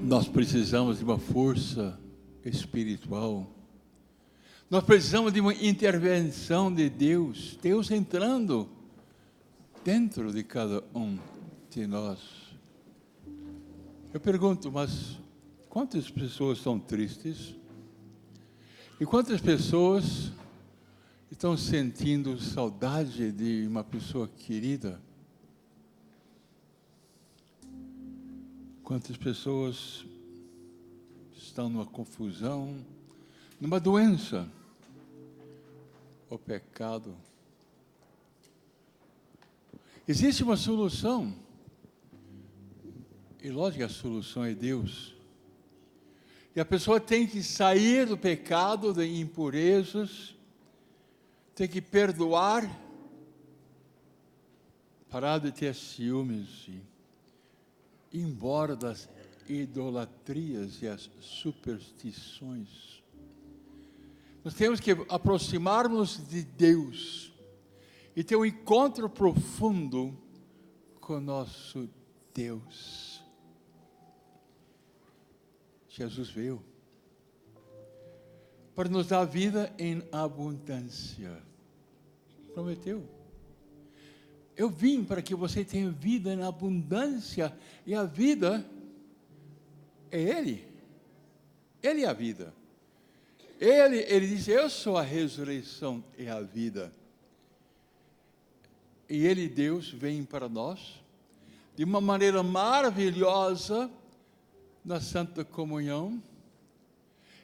Nós precisamos de uma força espiritual. Nós precisamos de uma intervenção de Deus. Deus entrando dentro de cada um de nós. Eu pergunto, mas quantas pessoas estão tristes? E quantas pessoas estão sentindo saudade de uma pessoa querida? Quantas pessoas estão numa confusão, numa doença, ou pecado? Existe uma solução, e lógico que a solução é Deus. E a pessoa tem que sair do pecado, de impurezas, tem que perdoar, parar de ter ciúmes, e ir embora das idolatrias e as superstições. Nós temos que aproximar-nos de Deus e ter um encontro profundo com nosso Deus. Jesus veio para nos dar vida em abundância. Prometeu. Eu vim para que você tenha vida em abundância, e a vida é Ele. Ele é a vida. Ele diz, eu sou a ressurreição e a vida. E Ele, Deus, vem para nós de uma maneira maravilhosa na Santa Comunhão.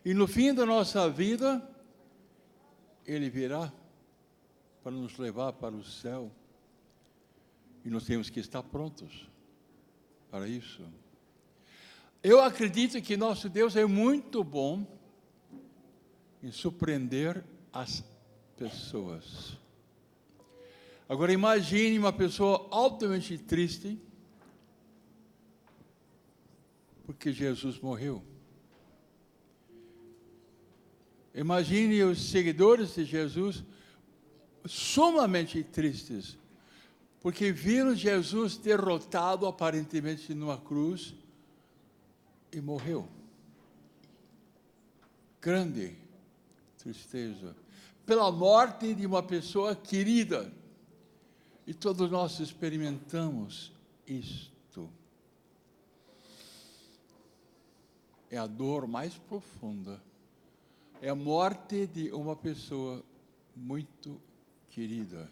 E no fim da nossa vida, Ele virá para nos levar para o céu. E nós temos que estar prontos para isso. Eu acredito que nosso Deus é muito bom em surpreender as pessoas. Agora imagine uma pessoa altamente triste porque Jesus morreu. Imagine os seguidores de Jesus sumamente tristes porque viram Jesus derrotado aparentemente numa cruz e morreu. Grande tristeza pela morte de uma pessoa querida. E todos nós experimentamos isto. É a dor mais profunda. É a morte de uma pessoa muito querida.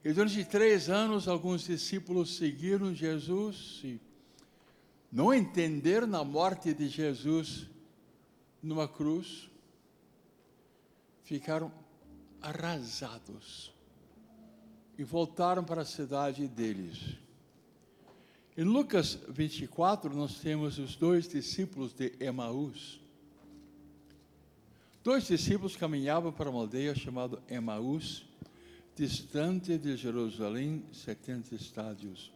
E durante 3 anos, alguns discípulos seguiram Jesus e não entenderam a morte de Jesus numa cruz. Ficaram arrasados e voltaram para a cidade deles. Em Lucas 24, nós temos os 2 discípulos de Emaús. 2 discípulos caminhavam para uma aldeia chamada Emaús, distante de Jerusalém, 70 estádios.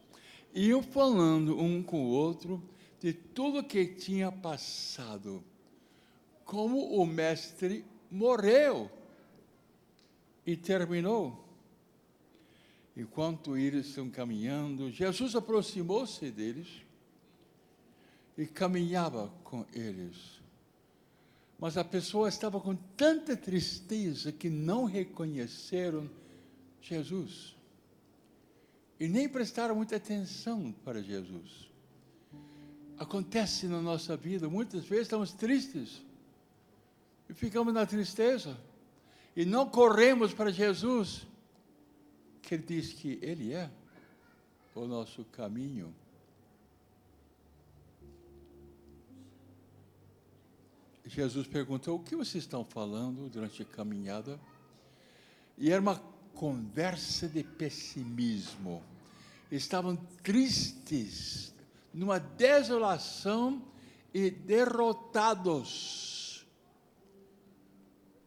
Iam falando um com o outro de tudo que tinha passado. Como o mestre morreu e terminou. Enquanto eles estão caminhando, Jesus aproximou-se deles e caminhava com eles. Mas a pessoa estava com tanta tristeza que não reconheceram Jesus. E nem prestaram muita atenção para Jesus. Acontece na nossa vida, muitas vezes estamos tristes. E ficamos na tristeza. E não corremos para Jesus, que Ele diz que Ele é o nosso caminho. Jesus perguntou, o que vocês estão falando durante a caminhada? E era uma conversa de pessimismo. Estavam tristes, numa desolação e derrotados.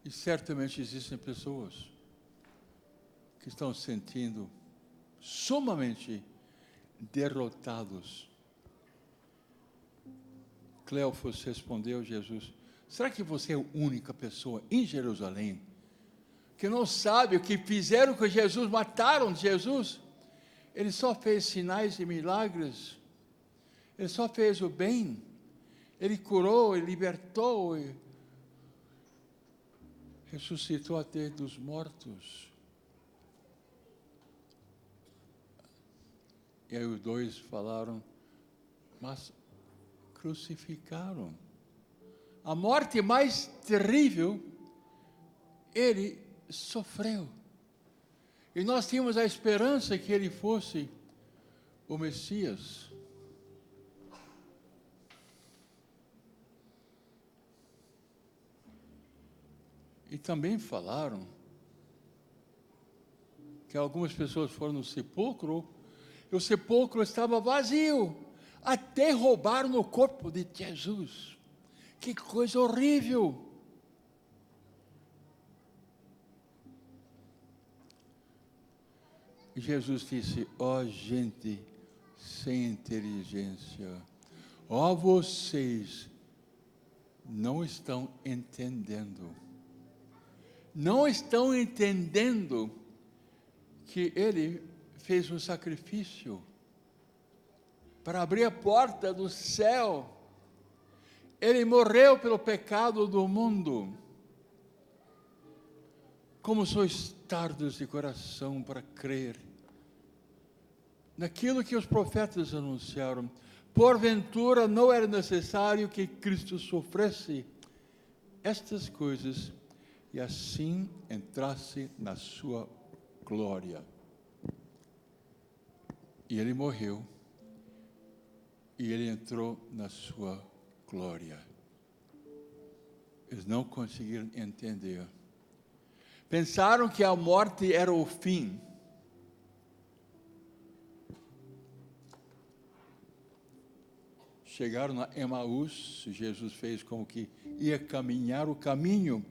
E certamente existem pessoas que estão se sentindo sumamente derrotados. Cleofas respondeu a Jesus, será que você é a única pessoa em Jerusalém que não sabe o que fizeram com Jesus, mataram Jesus? Ele só fez sinais e milagres, Ele só fez o bem. Ele curou, Ele libertou, e ressuscitou até dos mortos. E aí os dois falaram, mas crucificaram. A morte mais terrível, Ele sofreu. E nós tínhamos a esperança que Ele fosse o Messias. E também falaram que algumas pessoas foram no sepulcro, e o sepulcro estava vazio, até roubaram o corpo de Jesus. Que coisa horrível! E Jesus disse, ó gente sem inteligência, ó vocês não estão entendendo. Não estão entendendo que Ele fez um sacrifício para abrir a porta do céu. Ele morreu pelo pecado do mundo. Como sois tardos de coração para crer naquilo que os profetas anunciaram. Porventura não era necessário que Cristo sofresse estas coisas e assim entrasse na sua glória. E Ele morreu, e Ele entrou na sua glória. Eles não conseguiram entender. Pensaram que a morte era o fim. Chegaram a Emaús, Jesus fez como que ia caminhar o caminho.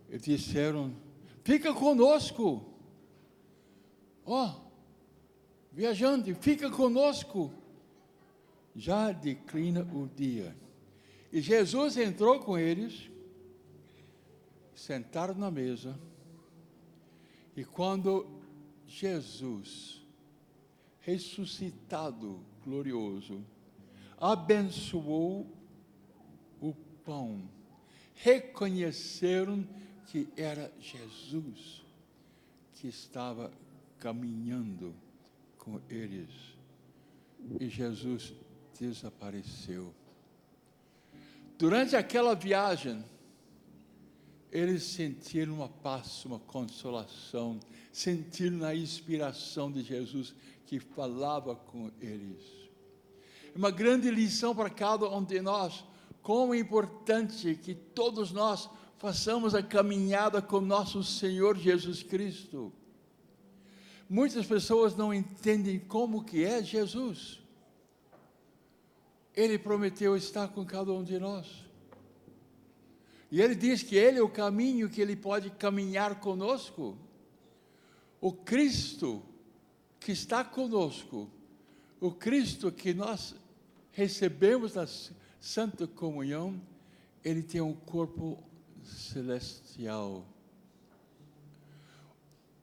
E disseram, fica conosco. Ó, viajante, fica conosco. Já declina o dia. E Jesus entrou com eles, sentaram na mesa, e quando Jesus, ressuscitado, glorioso, abençoou o pão, reconheceram que era Jesus que estava caminhando com eles. E Jesus desapareceu. Durante aquela viagem, eles sentiram uma paz, uma consolação, sentiram a inspiração de Jesus que falava com eles. Uma grande lição para cada um de nós, como é importante que todos nós façamos a caminhada com nosso Senhor Jesus Cristo. Muitas pessoas não entendem como que é Jesus. Ele prometeu estar com cada um de nós. E Ele diz que Ele é o caminho, que Ele pode caminhar conosco. O Cristo que está conosco, o Cristo que nós recebemos na Santa Comunhão, Ele tem um corpo celestial.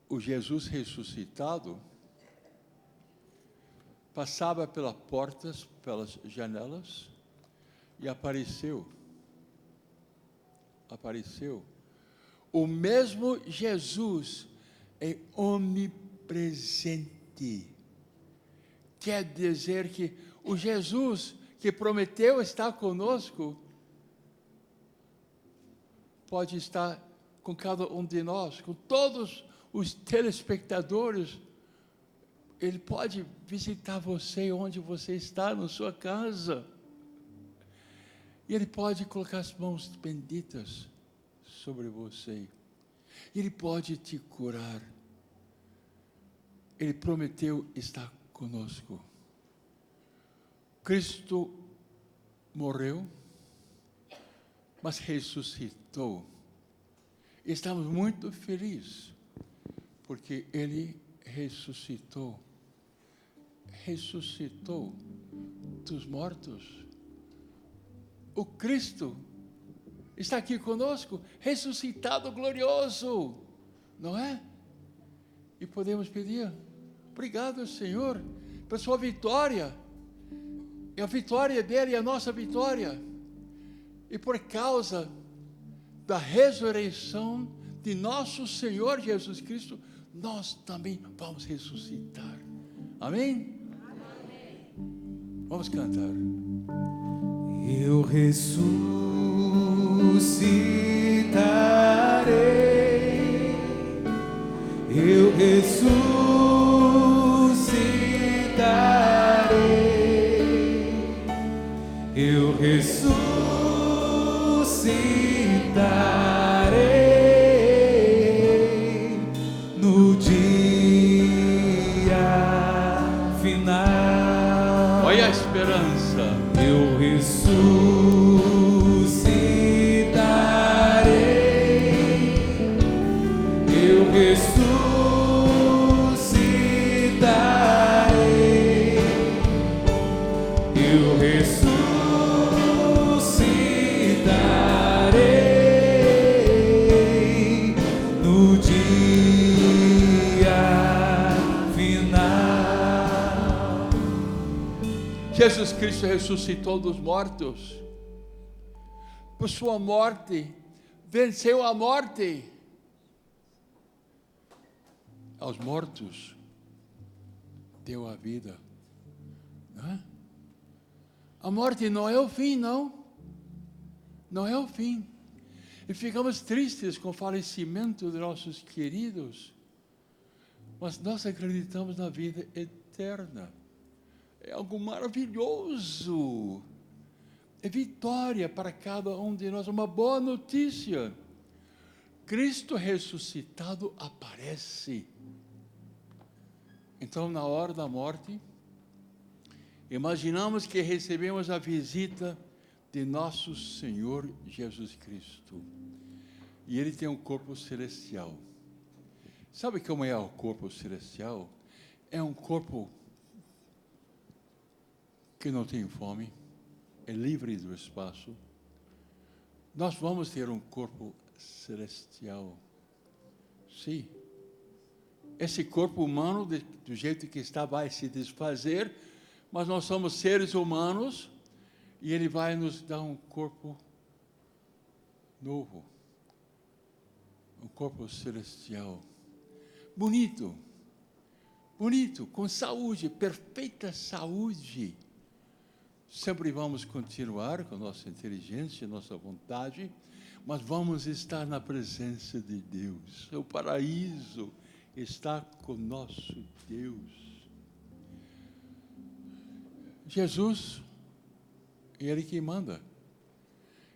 O Jesus ressuscitado passava pelas portas, pelas janelas e apareceu. O mesmo Jesus é onipresente. Quer dizer que o Jesus que prometeu estar conosco pode estar com cada um de nós, com todos os telespectadores. Ele pode visitar você onde você está, na sua casa. E Ele pode colocar as mãos benditas sobre você. Ele pode te curar. Ele prometeu estar conosco. Cristo morreu, mas ressuscitou. Estamos muito felizes, porque Ele ressuscitou dos mortos. O Cristo está aqui conosco, ressuscitado, glorioso, não é? E podemos pedir, obrigado, Senhor, pela sua vitória. E a vitória dele é a nossa vitória. E por causa da ressurreição de nosso Senhor Jesus Cristo, nós também vamos ressuscitar. Amém? Amém. Vamos cantar. Eu ressuscitarei, eu ressuscitarei, eu ressuscitarei no dia final. Olha a esperança. Eu ressuscitarei, eu ressuscitarei, eu ressuscitarei no dia final. Jesus Cristo ressuscitou dos mortos. Por sua morte, venceu a morte. Aos mortos, deu a vida. Não é? A morte não é o fim, não. Não é o fim. E ficamos tristes com o falecimento de nossos queridos, mas nós acreditamos na vida eterna. É algo maravilhoso. É vitória para cada um de nós. Uma boa notícia. Cristo ressuscitado aparece. Então, na hora da morte, imaginamos que recebemos a visita de nosso Senhor Jesus Cristo. E Ele tem um corpo celestial. Sabe como é o corpo celestial? É um corpo que não tem fome, é livre do espaço. Nós vamos ter um corpo celestial. Sim. Esse corpo humano, do jeito que está, vai se desfazer, mas nós somos seres humanos e Ele vai nos dar um corpo novo, um corpo celestial. Bonito, bonito, com saúde, perfeita saúde. Sempre vamos continuar com nossa inteligência, nossa vontade, mas vamos estar na presença de Deus. O paraíso está com nosso Deus. Jesus, Ele que manda.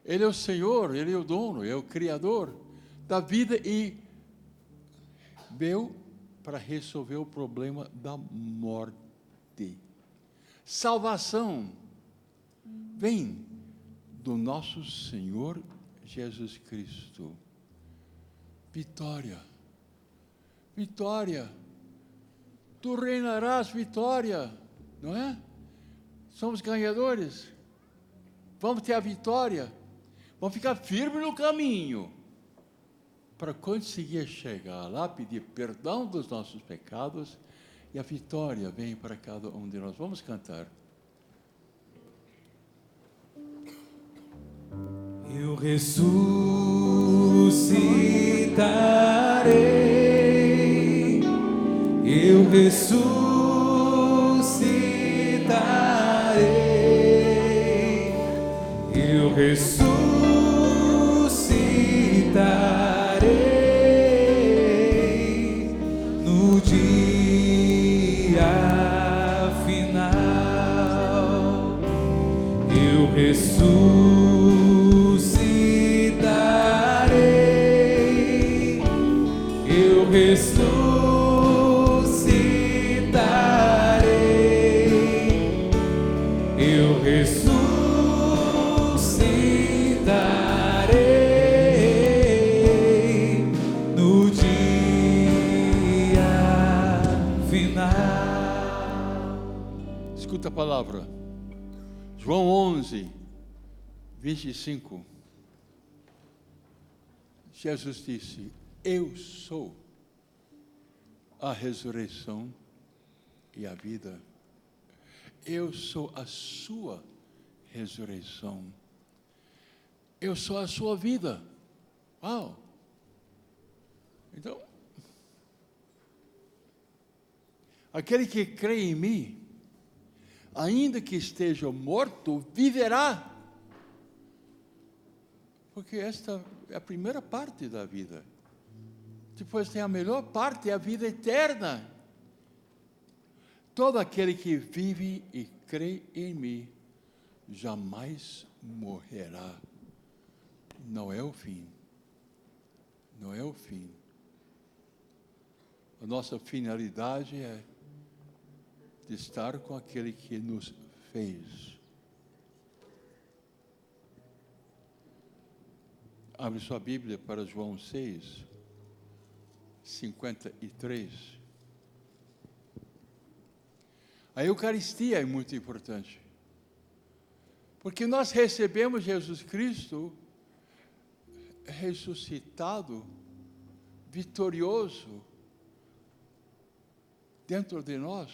Ele é o Senhor, Ele é o dono, é o Criador da vida e veio para resolver o problema da morte. Salvação vem do nosso Senhor Jesus Cristo. Vitória. Vitória. Tu reinarás, vitória. Não é? Somos ganhadores. Vamos ter a vitória. Vamos ficar firmes no caminho para conseguir chegar lá, pedir perdão dos nossos pecados e a vitória vem para cada um de nós. Vamos cantar. Eu ressuscitarei, eu ressuscitarei, eu ressuscitarei no dia final. Eu ressuscitarei, eu ressuscitarei, eu ressuscitarei no dia final. Escuta a palavra. João 11, 25. Jesus disse: eu sou a ressurreição e a vida. Eu sou a sua ressurreição. eu sou a sua vida. Uau! Então, aquele que crê em mim, ainda que esteja morto, viverá. Porque esta é a primeira parte da vida. Depois tem a melhor parte, a vida eterna. Todo aquele que vive e crê em mim, jamais morrerá. Não é o fim. Não é o fim. A nossa finalidade é de estar com aquele que nos fez. Abre sua Bíblia para João 6, 53. A Eucaristia é muito importante. Porque nós recebemos Jesus Cristo ressuscitado, vitorioso, dentro de nós,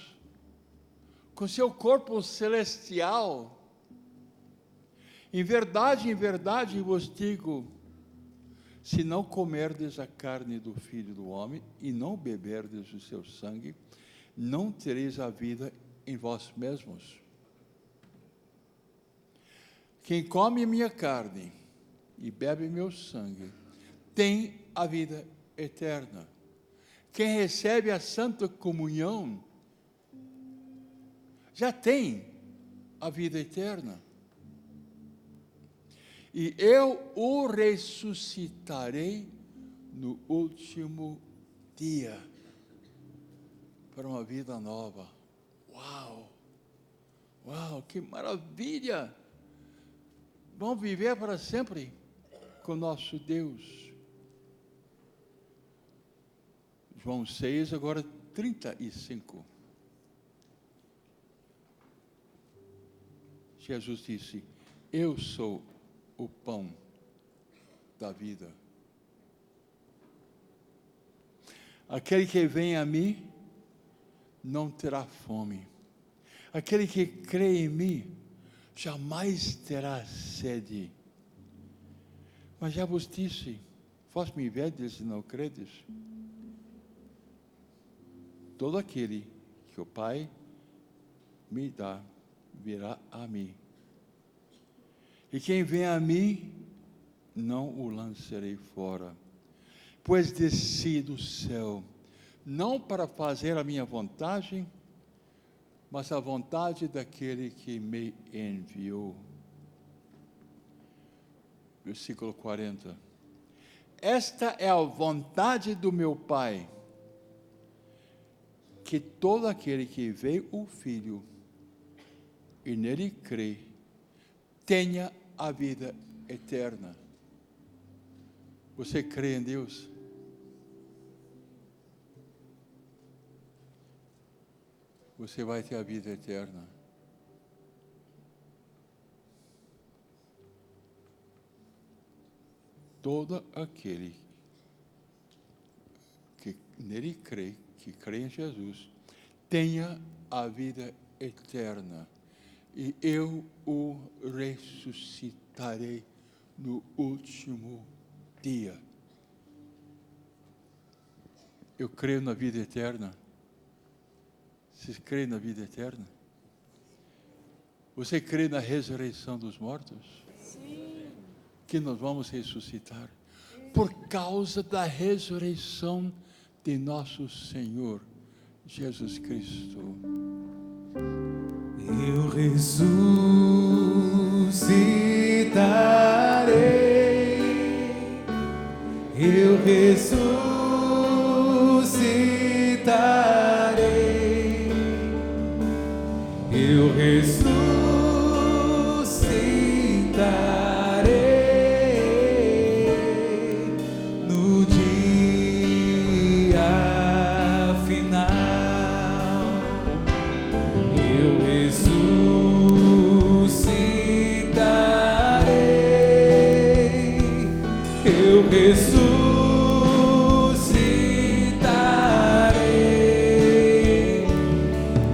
com seu corpo celestial. Em verdade vos digo, se não comerdes a carne do Filho do Homem e não beberdes o seu sangue, não tereis a vida em vós mesmos. Quem come minha carne e bebe meu sangue, tem a vida eterna. Quem recebe a santa comunhão, já tem a vida eterna. E eu o ressuscitarei no último dia, para uma vida nova. Uau! Uau, que maravilha! Vamos viver para sempre com nosso Deus. João 6, agora 35. Jesus disse, eu sou o pão da vida. Aquele que vem a mim não terá fome. Aquele que crê em mim jamais terá sede. Mas já vos disse, vós me vedes e não credes. Todo aquele que o Pai me dá, virá a mim. E quem vem a mim, não o lançarei fora. Pois desci do céu, não para fazer a minha vontade, mas a vontade daquele que me enviou. Versículo 40. Esta é a vontade do meu Pai, que todo aquele que vê o Filho e nele crê, tenha a vida eterna. Você crê em Deus? Você vai ter a vida eterna. Todo aquele que nele crê, que crê em Jesus, tenha a vida eterna. E eu o ressuscitarei no último dia. Eu creio na vida eterna. Vocês creem na vida eterna? Você crê na ressurreição dos mortos? Sim. Que nós vamos ressuscitar. Por causa da ressurreição de nosso Senhor Jesus Cristo. Eu ressuscitarei, eu ressuscitarei, eu ressuscitarei no dia final. Eu ressuscitarei, eu ressuscitarei,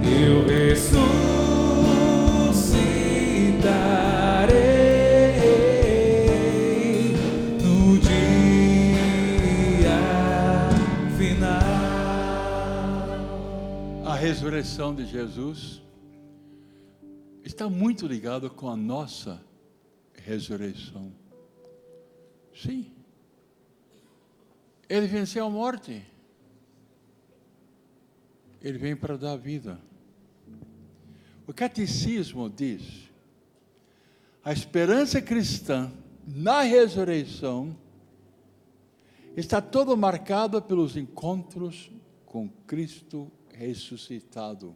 eu ressuscitarei ressurreição de Jesus está muito ligado com a nossa ressurreição. Sim. Ele venceu a morte. Ele vem para dar vida. O catecismo diz: a esperança cristã na ressurreição está toda marcada pelos encontros com Cristo ressuscitado.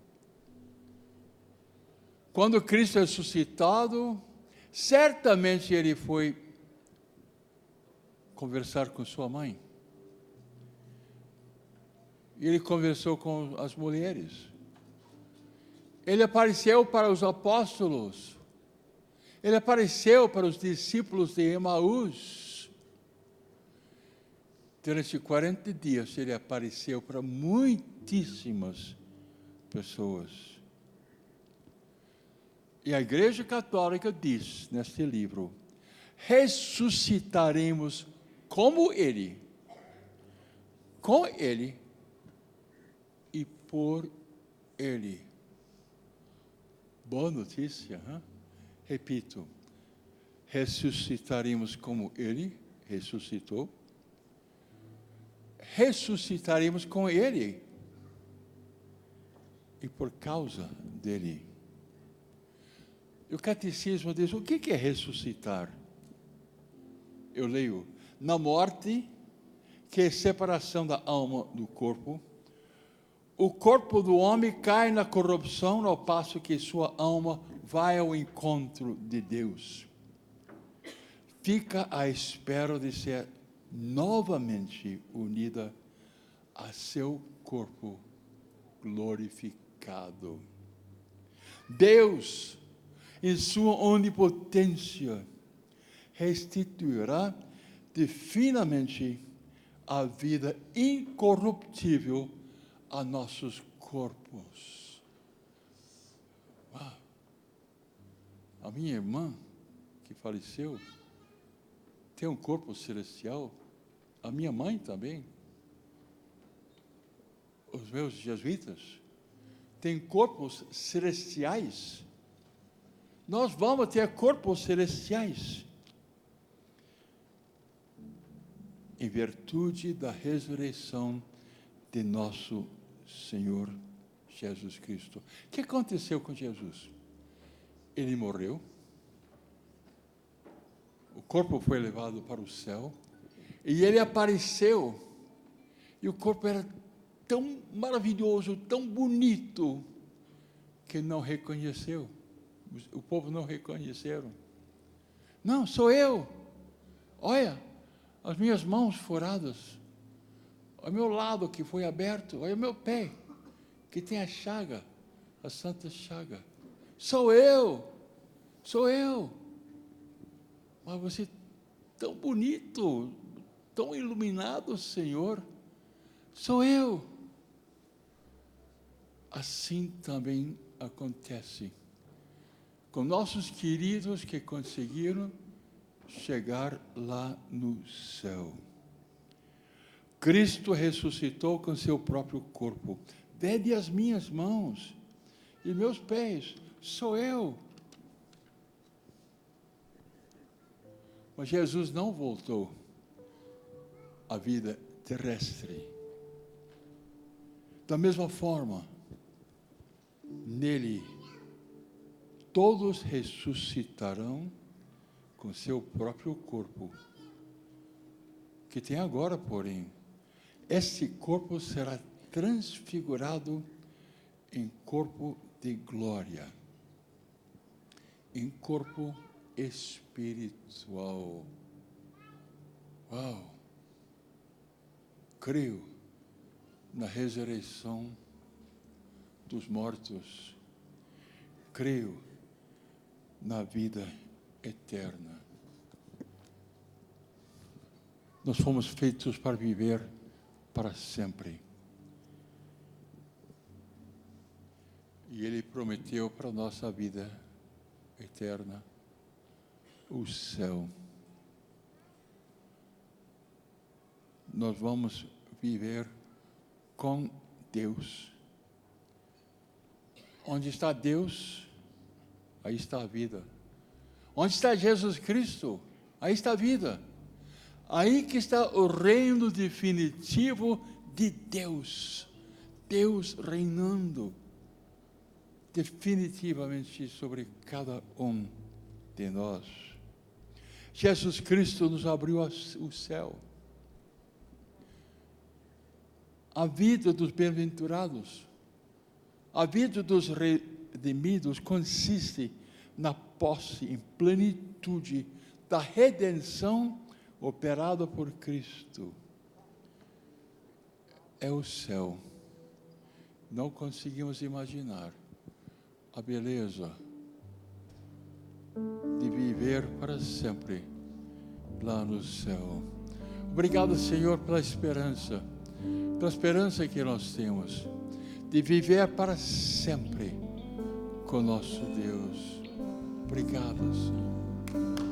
Quando Cristo é ressuscitado, certamente ele foi conversar com sua mãe. Ele conversou com as mulheres. Ele apareceu para os apóstolos. Ele apareceu para os discípulos de Emaús. Durante 40 dias, ele apareceu para muitíssimas pessoas. E a Igreja Católica diz, neste livro, ressuscitaremos como Ele, com Ele e por Ele. Boa notícia, hein? Repito, ressuscitaremos como Ele ressuscitou, ressuscitaremos com Ele e por causa dEle. E o catecismo diz, o que é ressuscitar? Eu leio, na morte, que é separação da alma do corpo, o corpo do homem cai na corrupção, ao passo que sua alma vai ao encontro de Deus. Fica à espera de ser novamente unida a seu corpo glorificado. Deus, em sua onipotência, restituirá definitivamente a vida incorruptível a nossos corpos. A minha irmã, que faleceu, tem um corpo celestial. A minha mãe também. Os meus jesuítas têm corpos celestiais. Nós vamos ter corpos celestiais. Em virtude da ressurreição de nosso Senhor Jesus Cristo. O que aconteceu com Jesus? Ele morreu, o corpo foi levado para o céu, e ele apareceu, e o corpo era tão maravilhoso, tão bonito, que não reconheceu, o povo não reconheceram. Não, sou eu, olha, as minhas mãos furadas, o meu lado que foi aberto, olha o meu pé, que tem a chaga, a santa chaga. Sou eu. Mas você tão bonito, tão iluminado, Senhor. Sou eu. Assim também acontece com nossos queridos que conseguiram chegar lá no céu. Cristo ressuscitou com seu próprio corpo. Vede as minhas mãos e meus pés, sou eu. Mas Jesus não voltou à vida terrestre. Da mesma forma, nele, todos ressuscitarão com seu próprio corpo, que tem agora, porém, esse corpo será transfigurado em corpo de glória, em corpo espiritual. Uau! Creio na ressurreição dos mortos. Creio na vida eterna. Nós fomos feitos para viver para sempre. E Ele prometeu para a nossa vida eterna o céu. Nós vamos viver com Deus Onde está Deus, aí está a vida. Onde está Jesus Cristo, aí está a vida. Aí que está o reino definitivo de Deus. Deus reinando definitivamente sobre cada um de nós. Jesus Cristo nos abriu o céu. A vida dos bem-aventurados, a vida dos redimidos consiste na posse em plenitude da redenção operada por Cristo. É o céu. Não conseguimos imaginar a beleza de viver para sempre lá no céu. Obrigado, Senhor, pela esperança que nós temos de viver para sempre com nosso Deus. Obrigado, Senhor.